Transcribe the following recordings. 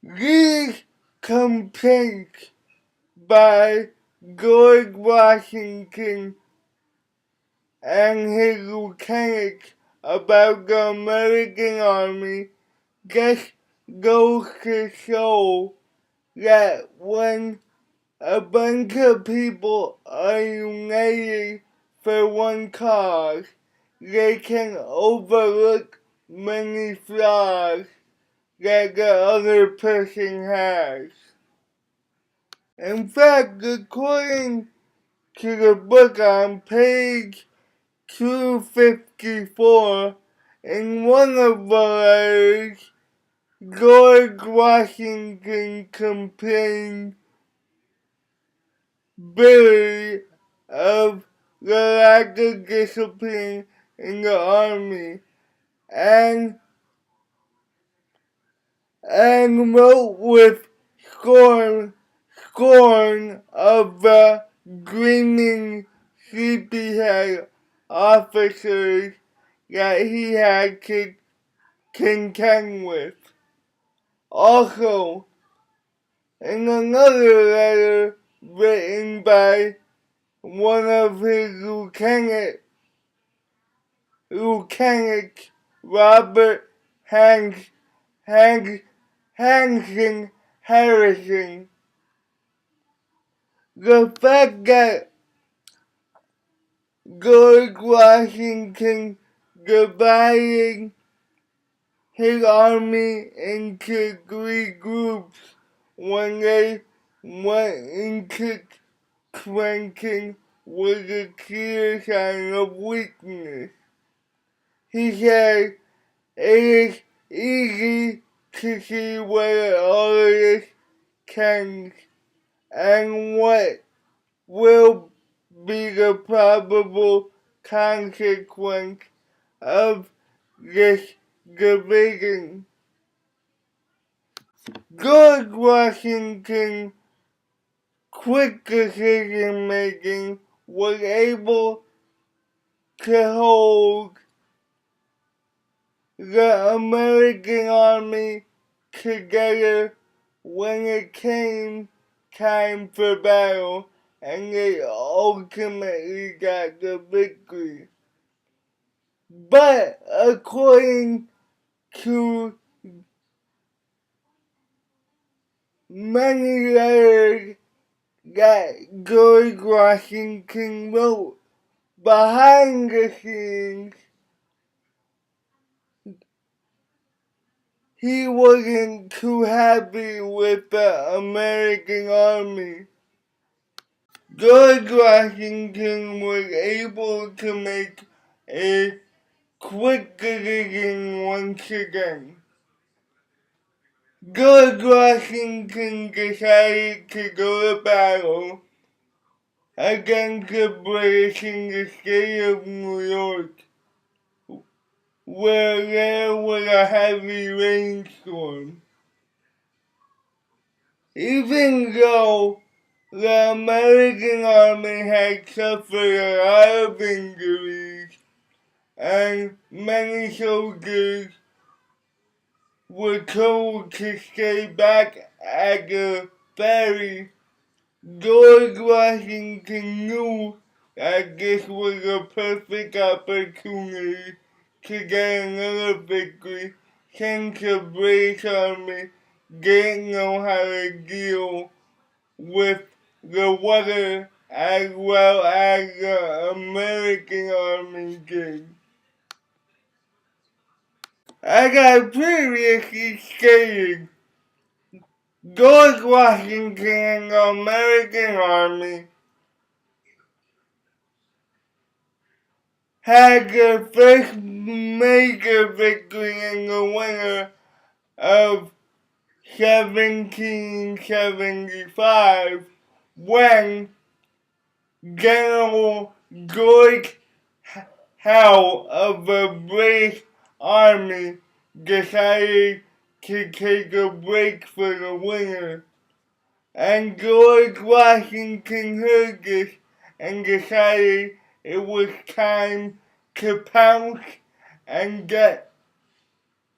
These complaints by George Washington and his lieutenants about the American Army just goes to show that when a bunch of people are united for one cause, they can overlook many flaws that the other person has. In fact, according to the book on page 254, in one of the letters, George Washington complained bitterly of the lack of discipline in the army and wrote with scorn of the gleaming, sleepyhead officers that he had to contend with. Also, in another letter written by one of his lieutenants, Robert Hanson Harrison, the fact that George Washington divided his army into three groups when they went into Trenton was a clear sign of weakness. He said, "It is easy to see where all of this tends and what will be the probable consequence of this division." George Washington's quick decision making was able to hold the American Army together when it came time for battle, and they ultimately got the victory. But according to many letters that George Washington wrote behind the scenes, he wasn't too happy with the American Army. George Washington was able to make a quick decision once again. George Washington decided to go to battle against the British in the state of New York, where there was a heavy rainstorm. Even though the American Army had suffered a lot of injuries and many soldiers were told to stay back at the ferry, George Washington knew that this was a perfect opportunity to get another victory since the British Army didn't know how to deal with the weather as well as the American Army did. As I previously stated, George Washington and the American Army had their first major victory in the winter of 1775 when General George Howe of the British Army decided to take a break for the winter. And George Washington heard this and decided it was time to pounce and get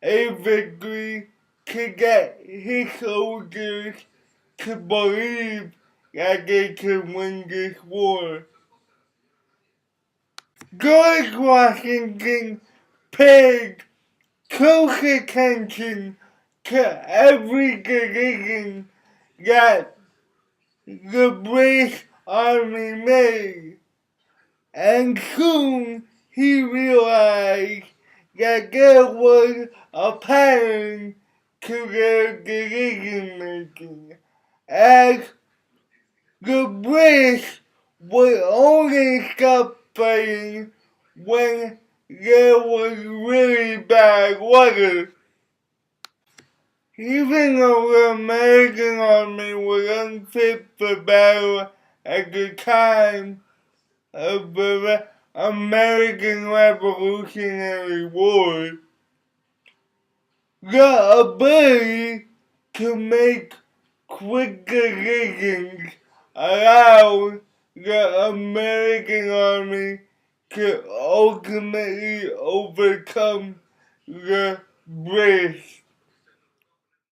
a victory to get his soldiers to believe that they could win this war. George Washington paid close attention to every decision that the British Army made, and soon he realized that there was a pattern to their decision making, as the British would only stop fighting when there was really bad weather. Even though the American army was unfit for battle at the time of the American Revolutionary War, the ability to make quick decisions allowed the American army to ultimately overcome the British.